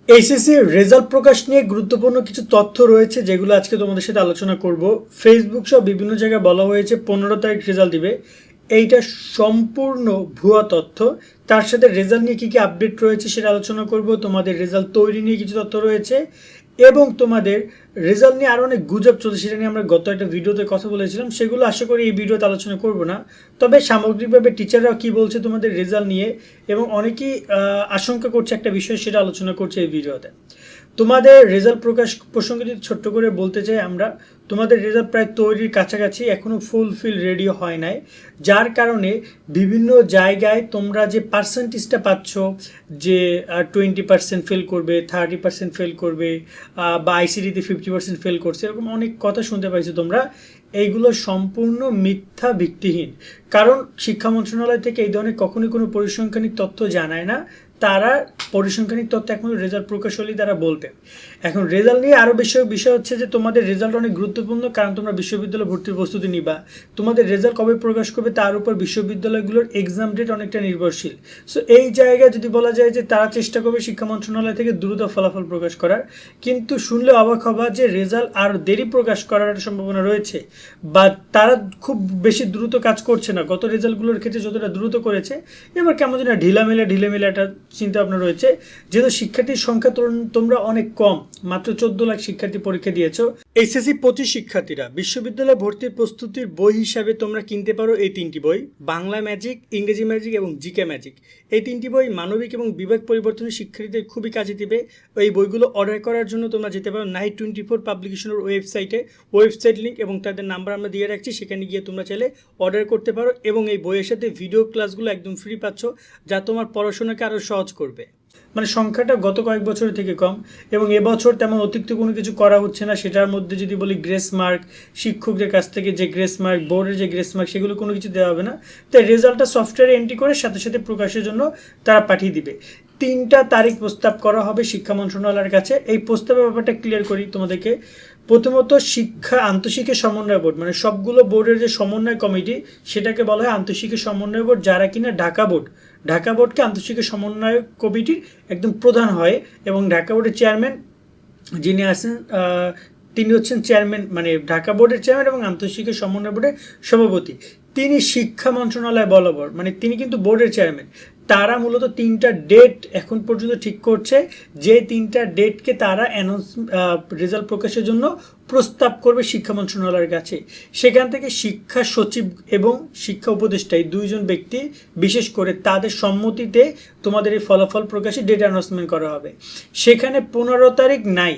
HSC result প্রকাশ নিয়ে গুরুত্বপূর্ণ কিছু তথ্য রয়েছে যেগুলো আজকে তোমাদের সাথে আলোচনা করব। ফেসবুক সহ বিভিন্ন জায়গায় বলা হয়েছে 15 তারিখ রেজাল্ট দিবে। এইটা সম্পূর্ণ ভুয়া তথ্য। তার সাথে রেজাল্ট নিয়ে কী কী আপডেট রয়েছে সেটা আলোচনা করব। তোমাদের রেজাল্ট তৈরি নিয়ে কিছু তথ্য রয়েছে এবং তোমাদের রেজাল্ট নিয়ে আরও অনেক গুজব চলছে, সেটা নিয়ে আমরা গত একটা ভিডিওতে কথা বলেছিলাম। সেগুলো আশা করি এই ভিডিওতে আলোচনা করব না, তবে সামগ্রিকভাবে টিচাররাও কী বলছে তোমাদের রেজাল্ট নিয়ে এবং অনেকেই আশঙ্কা করছে একটা বিষয়, সেটা আলোচনা করছে এই ভিডিওতে। তোমাদের রেজাল্ট প্রকাশ প্রসঙ্গে যদি ছোট্ট করে বলতে চাই, আমরা তোমাদের রেজাল্ট প্রায় তৈরির কাছাকাছি, এখনও ফুলফিল রেডি হয় নাই, যার কারণে বিভিন্ন জায়গায় তোমরা যে পার্সেন্টেজটা পাচ্ছ, যে 20% ফেল করবে, 30% ফেল করবে, বা আইসিডিতে 50% ফেল করছে, এরকম অনেক কথা শুনতে পাইছো তোমরা। এইগুলো সম্পূর্ণ মিথ্যা, ভিত্তিহীন। কারণ শিক্ষা মন্ত্রণালয় থেকে এই ধরনের কখনোই কোনো পরিসংখ্যানিক তথ্য জানায় না। তারা পরিসংখ্যানিক তথ্য এখন রেজাল্ট প্রকাশ হলেই তারা বলবে। এখন রেজাল্ট নিয়ে আরও বিষয় হচ্ছে যে তোমাদের রেজাল্ট অনেক গুরুত্বপূর্ণ, কারণ তোমরা বিশ্ববিদ্যালয় ভর্তির প্রস্তুতি নিবা। তোমাদের রেজাল্ট কবে প্রকাশ করবে তার উপর বিশ্ববিদ্যালয়গুলোর এক্সাম ডেট অনেকটা নির্ভরশীল। সো এই জায়গায় যদি বলা যায় যে তারা চেষ্টা করবে শিক্ষা মন্ত্রণালয় থেকে দ্রুত ফলাফল প্রকাশ করার, কিন্তু শুনলে অবাক হবা যে রেজাল্ট আরও দেরি প্রকাশ করার সম্ভাবনা রয়েছে, বা তারা খুব বেশি দ্রুত কাজ করছে না। গত রেজাল্টগুলোর ক্ষেত্রে যতটা দ্রুত করেছে, এবার কেমন যেন ঢিলামেলা একটা চিন্তা ভাবনা রয়েছে। যেহেতু শিক্ষার্থীর সংখ্যা তোমরা অনেক কম, মাত্র 14 লাখ শিক্ষার্থী পরীক্ষা দিয়েছো। এইচএসসি 25 শিক্ষার্থীরা বিশ্ববিদ্যালয় ভর্তির প্রস্তুতির বই হিসাবে তোমরা কিনতে পারো এই 3টি বই: বাংলা ম্যাজিক, ইংরেজি ম্যাজিক এবং জিকে ম্যাজিক। এই 3টি বই মানবিক এবং বিভাগ পরিবর্তনের শিক্ষার্থীদের খুবই কাজে দিবে। এই বইগুলো অর্ডার করার জন্য তোমরা যেতে পারো নাইট 24 পাবলিকেশনের ওয়েবসাইটে। ওয়েবসাইট লিঙ্ক এবং তাদের নাম্বার আমরা দিয়ে রাখছি, সেখানে গিয়ে তোমরা চাইলে অর্ডার করতে পারো। এবং এই বইয়ের সাথে ভিডিও ক্লাসগুলো একদম ফ্রি পাচ্ছ, যা তোমার পড়াশোনাকে আরও সহজ করবে। মানে সংখ্যাটা গত কয়েক বছরের থেকে কম, এবং এবছর তেমন অতিরিক্ত কোনো কিছু করা হচ্ছে না। সেটার মধ্যে যদি বলি গ্রেস মার্ক, শিক্ষকদের কাছ থেকে যে গ্রেস মার্ক, বোর্ডের যে গ্রেস মার্ক, সেগুলো কোনো কিছু দেওয়া হবে না। তাই রেজাল্টটা সফটওয়্যারে এন্ট্রি করে সাথে সাথে প্রকাশের জন্য তারা পাঠিয়ে দিবে। 3টা তারিখ প্রস্তাব করা হবে শিক্ষা মন্ত্রণালয়ের কাছে। এই প্রস্তাবের ব্যাপারটা ক্লিয়ার করি তোমাদেরকে। প্রথমত আন্তঃশিক্ষা সমন্বয় বোর্ড, মানে সবগুলো বোর্ডের যে সমন্বয় কমিটি, সেটাকে বলা হয় আন্তঃশিক্ষা সমন্বয় বোর্ড, যারা কিনা ঢাকা বোর্ডকে আন্তঃশিক্ষা সমন্বয় কমিটির একদম প্রধান হয়। এবং ঢাকা বোর্ডের চেয়ারম্যান যিনি আছেন, তিনি হচ্ছেন চেয়ারম্যান, মানে ঢাকা বোর্ডের চেয়ারম্যান এবং আন্তঃশিক্ষা সমন্বয় বোর্ডের সভাপতি। তিনি শিক্ষা মন্ত্রণালয় বরাবর, মানে তিনি কিন্তু বোর্ডের চেয়ারম্যান। তারা মূলত 3টা ডেট এখন পর্যন্ত ঠিক করছে, যে 3টা ডেটকে তারা রেজাল্ট প্রকাশের জন্য প্রস্তাব করবে শিক্ষা মন্ত্রণালয়ের কাছে। সেখান থেকে শিক্ষা সচিব এবং শিক্ষা উপদেষ্টা, এই 2জন ব্যক্তি বিশেষ করে তাদের সম্মতিতে তোমাদের এই ফলাফল প্রকাশে ডেট অ্যানাউন্সমেন্ট করা হবে। সেখানে 15 তারিখ নাই,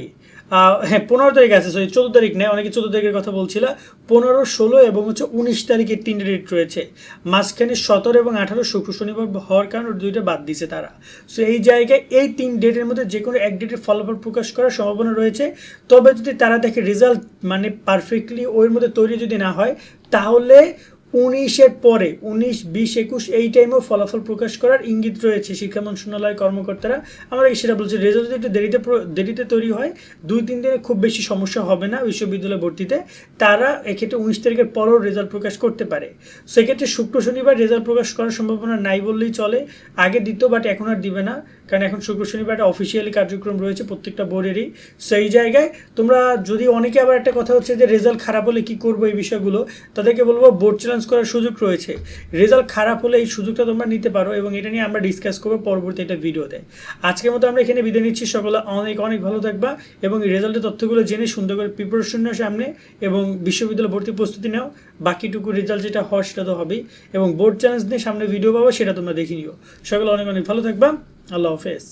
হ্যাঁ 15 তারিখ আছে, সরি 14 তারিখ নেই, অনেকে 14 তারিখের কথা বলছিল। 15, 16 এবং 19 তারিখের 3টে ডেট রয়েছে। মাঝখানে 17 এবং 18 শুক্র শনিবার হওয়ার কারণে 2টা বাদ দিছে তারা। সো এই জায়গায় এই 3 ডেটের মধ্যে যে কোনো এক ডেটের ফলাফল প্রকাশ করার সম্ভাবনা রয়েছে। তবে যদি তারা দেখে রেজাল্ট মানে পারফেক্টলি ওর মধ্যে তৈরি যদি না হয়, তাহলে 19-এর পরে 19, 20, 21 এই টাইমেও ফলাফল প্রকাশ করার ইঙ্গিত রয়েছে শিক্ষা মন্ত্রণালয়ের কর্মকর্তারা। আমরা সেটা বলছি, রেজাল্ট যদি একটু দেরিতে তৈরি হয়, 2-3 দিনে খুব বেশি সমস্যা হবে না বিশ্ববিদ্যালয় ভর্তিতে। তারা এক্ষেত্রে 19 তারিখের পরেও রেজাল্ট প্রকাশ করতে পারে। সেক্ষেত্রে শুক্র শনিবার রেজাল্ট প্রকাশ করার সম্ভাবনা নাই বললেই চলে। আগে দিত, বাট এখন আর দিবে না, কারণ এখন শুক্র শনিবার একটা অফিসিয়ালি কার্যক্রম রয়েছে প্রত্যেকটা বোর্ডেরই। সেই জায়গায় তোমরা যদি, অনেকে আবার একটা কথা হচ্ছে যে রেজাল্ট খারাপ হলে কী করবো, এই বিষয়গুলো তাদেরকে বলবো বোর্ড চ্যালেঞ্জ করার সুযোগ রয়েছে। রেজাল্ট খারাপ হলে এই সুযোগটা তোমরা নিতে পারো, এবং এটা নিয়ে আমরা ডিসকাস করবো পরবর্তী একটা ভিডিওতে। আজকের মতো আমরা এখানে বিদায় নিচ্ছি। সকলে অনেক ভালো থাকবা এবং এই রেজাল্টের তথ্যগুলো জেনে সুন্দর করে প্রিপারেশন নেওয়া সামনে, এবং বিশ্ববিদ্যালয় ভর্তি প্রস্তুতি নাও। বাকিটুকু রেজাল্ট যেটা হওয়ার সেটা তো হবেই, এবং বোর্ড চ্যালেঞ্জ নিয়ে সামনে ভিডিও পাবো, সেটা তোমরা দেখে নিও। সকলে অনেক ভালো থাকবা। আল্লাহ হাফেজ।